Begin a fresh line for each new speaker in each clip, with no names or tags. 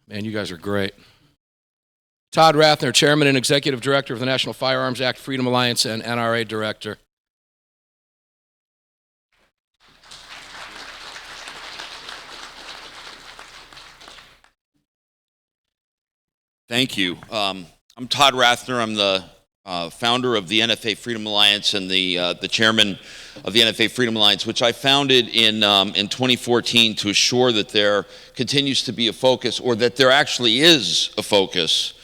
Man, you guys are great. Todd Rathner, Chairman and Executive Director of the National Firearms Act Freedom Alliance and NRA Director.
Thank you. I'm Todd Rathner. I'm the founder of the NFA Freedom Alliance and the chairman of the NFA Freedom Alliance, which I founded in 2014 to assure that there continues to be a focus, or that there actually is a focus,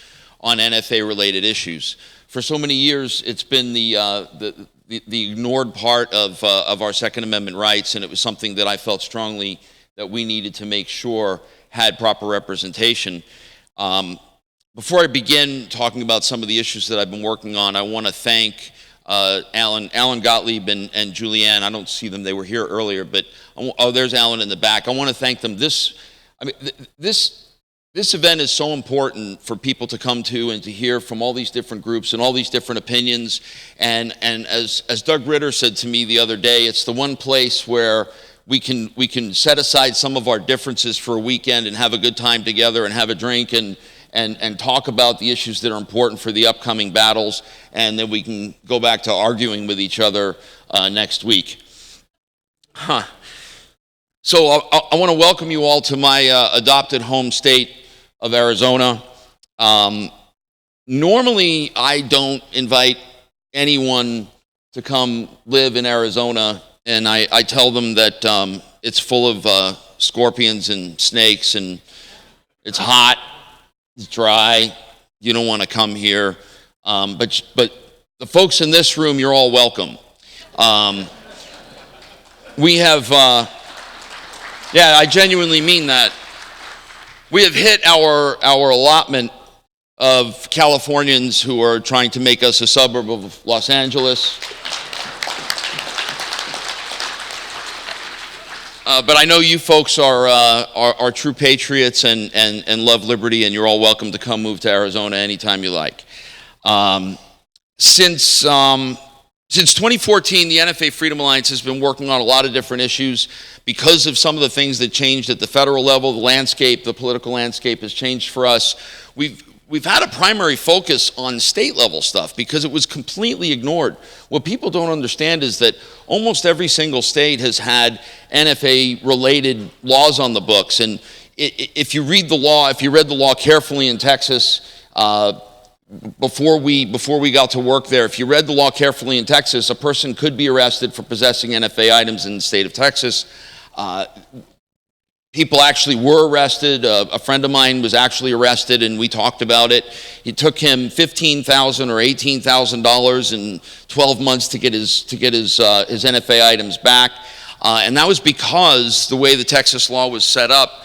on NFA-related issues. For so many years, it's been the ignored part of our Second Amendment rights, and it was something that I felt strongly that we needed to make sure had proper representation. Before I begin talking about some of the issues that I've been working on, I want to thank Alan Gottlieb and Julianne. I don't see them; they were here earlier, but there's Alan in the back. I want to thank them. This event is so important for people to come to and to hear from all these different groups and all these different opinions. And as Doug Ritter said to me the other day, it's the one place where we can set aside some of our differences for a weekend and have a good time together and have a drink and talk about the issues that are important for the upcoming battles, and then we can go back to arguing with each other next week. So I want to welcome you all to my adopted home state of Arizona. Normally, I don't invite anyone to come live in Arizona, and I tell them that it's full of scorpions and snakes, and it's hot. It's dry. You don't want to come here. But the folks in this room, you're all welcome. We have, yeah, I genuinely mean that. We have hit our allotment of Californians who are trying to make us a suburb of Los Angeles. But I know you folks are true patriots and love liberty, and you're all welcome to come move to Arizona anytime you like. Since 2014, the NFA Freedom Alliance has been working on a lot of different issues because of some of the things that changed at the federal level. The political landscape has changed for us. We've had a primary focus on state level stuff because it was completely ignored. What people don't understand is that almost every single state has had NFA related laws on the books. And if you read the law, if you read the law carefully in Texas, before we got to work there, if you read the law carefully in Texas, a person could be arrested for possessing NFA items in the state of Texas. People actually were arrested. A friend of mine was actually arrested, and we talked about it. It took him $15,000 or $18,000 in 12 months to get his NFA items back, and that was because the way the Texas law was set up,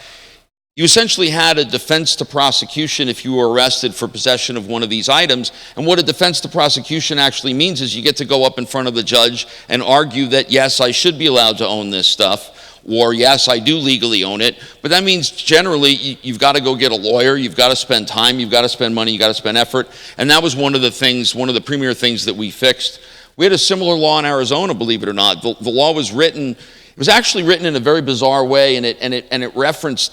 you essentially had a defense to prosecution if you were arrested for possession of one of these items. And what a defense to prosecution actually means is you get to go up in front of the judge and argue that, yes, I should be allowed to own this stuff, or yes, I do legally own it. But that means generally you've got to go get a lawyer, you've got to spend time, you've got to spend money, you've got to spend effort. And that was one of the premier things that we fixed. We had a similar law in Arizona, believe it or not. The law was written, it was actually written in a very bizarre way, and it referenced,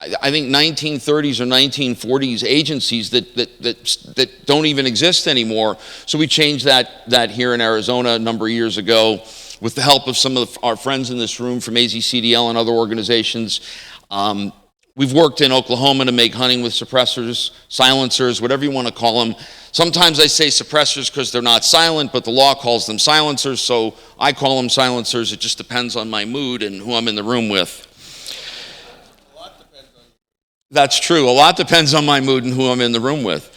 I think, 1930s or 1940s agencies that don't even exist anymore. So we changed that here in Arizona a number of years ago, with the help of some of our friends in this room from AZCDL and other organizations. We've worked in Oklahoma to make hunting with suppressors, silencers, whatever you want to call them. Sometimes I say suppressors because they're not silent, but the law calls them silencers, so I call them silencers. It just depends on my mood and who I'm in the room with.
A lot depends on you.
That's true. A lot depends on my mood and who I'm in the room with.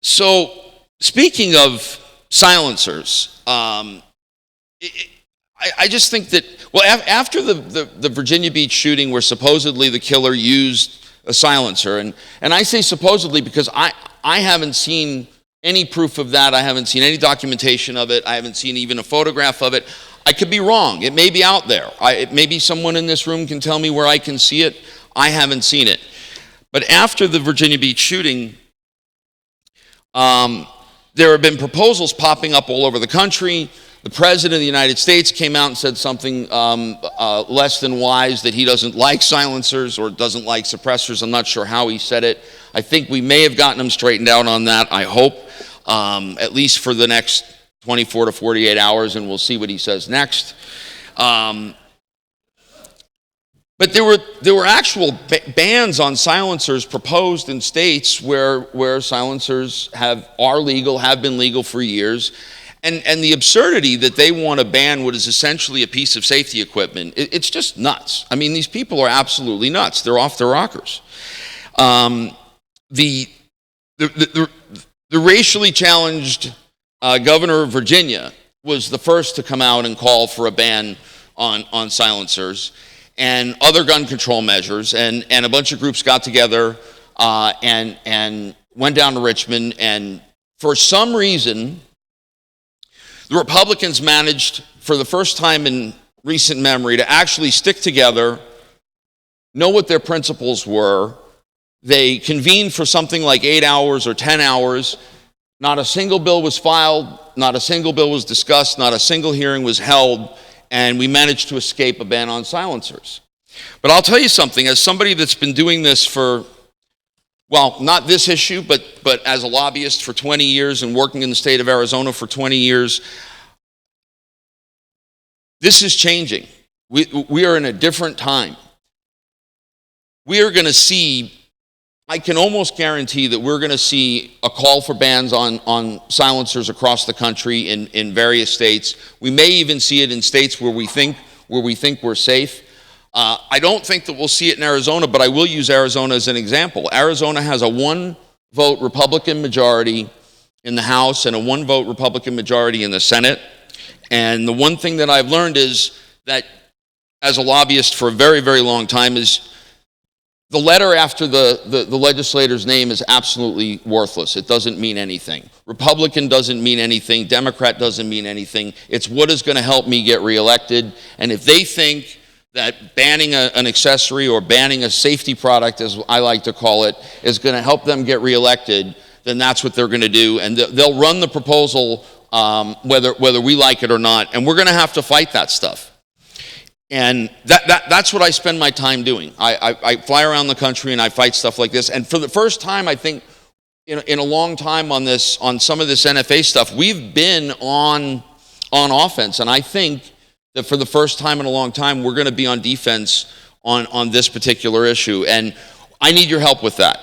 So, speaking of silencers, I just think that, well, after the Virginia Beach shooting where supposedly the killer used a silencer, and I say supposedly because I haven't seen any proof of that. I haven't seen any documentation of it. I haven't seen even a photograph of it. I could be wrong. It may be out there. Maybe someone in this room can tell me where I can see it. I haven't seen it. But after the Virginia Beach shooting, there have been proposals popping up all over the country The President of the United States came out and said something less than wise, that he doesn't like silencers or doesn't like suppressors. I'm not sure how he said it. I think we may have gotten him straightened out on that, I hope, at least for the next 24 to 48 hours, and we'll see what he says next. But there were actual bans on silencers proposed in states where silencers are legal, have been legal for years. And the absurdity that they want to ban what is essentially a piece of safety equipment, it's just nuts. I mean, these people are absolutely nuts. They're off their rockers. The racially challenged governor of Virginia was the first to come out and call for a ban on silencers and other gun control measures. And a bunch of groups got together and went down to Richmond. And for some reason, the Republicans managed, for the first time in recent memory, to actually stick together, know what their principles were. They convened for something like 8 hours or 10 hours. Not a single bill was filed, not a single bill was discussed, not a single hearing was held, and we managed to escape a ban on silencers. But I'll tell you something, as somebody that's been doing this for, well, not this issue, but as a lobbyist for 20 years and working in the state of Arizona for 20 years, this is changing. We are in a different time. We are going to see, I can almost guarantee that we're going to see a call for bans on silencers across the country in various states. We may even see it in states where we think we're safe. I don't think that we'll see it in Arizona, but I will use Arizona as an example. Arizona has a 1-vote Republican majority in the House and a 1-vote Republican majority in the Senate. And the one thing that I've learned is that, as a lobbyist for a very, very long time, is the letter after the legislator's name is absolutely worthless. It doesn't mean anything. Republican doesn't mean anything. Democrat doesn't mean anything. It's what is going to help me get reelected. And if they think that banning an accessory or banning a safety product, as I like to call it, is going to help them get reelected, then that's what they're going to do. And they'll run the proposal whether we like it or not. And we're going to have to fight that stuff. And that's what I spend my time doing. I fly around the country and I fight stuff like this. And for the first time, I think, in a long time on some of this NFA stuff, we've been on offense. And I think that for the first time in a long time, we're going to be on defense on this particular issue. And I need your help with that.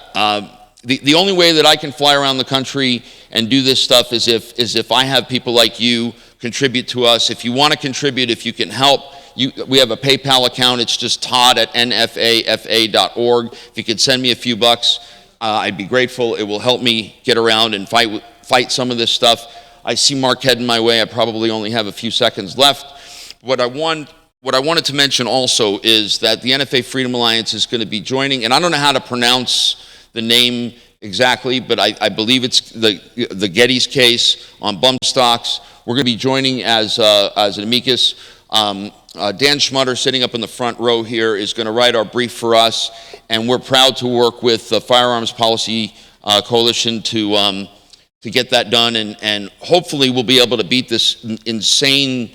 The only way that I can fly around the country and do this stuff is if I have people like you contribute to us. If you want to contribute, if you can help, we have a PayPal account. It's just todd@nfafa.org. If you could send me a few bucks, I'd be grateful. It will help me get around and fight some of this stuff. I see Mark heading my way. I probably only have a few seconds left. What I wanted to mention also is that the NFA Freedom Alliance is going to be joining, and I don't know how to pronounce the name exactly, but I believe it's the Getty's case on bump stocks. We're going to be joining as an amicus. Dan Schmutter, sitting up in the front row here, is going to write our brief for us, and we're proud to work with the Firearms Policy Coalition to get that done, and hopefully we'll be able to beat this insane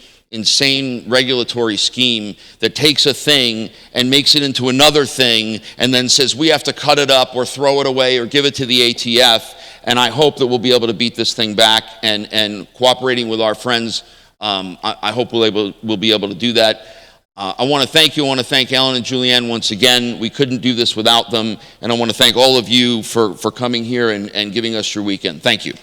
regulatory scheme that takes a thing and makes it into another thing and then says we have to cut it up or throw it away or give it to the ATF. And I hope that we'll be able to beat this thing back, and cooperating with our friends, I hope we'll be able to do that. I want to thank you. I want to thank Alan and Julianne once again. We couldn't do this without them. And I want to thank all of you for coming here and giving us your weekend. Thank you.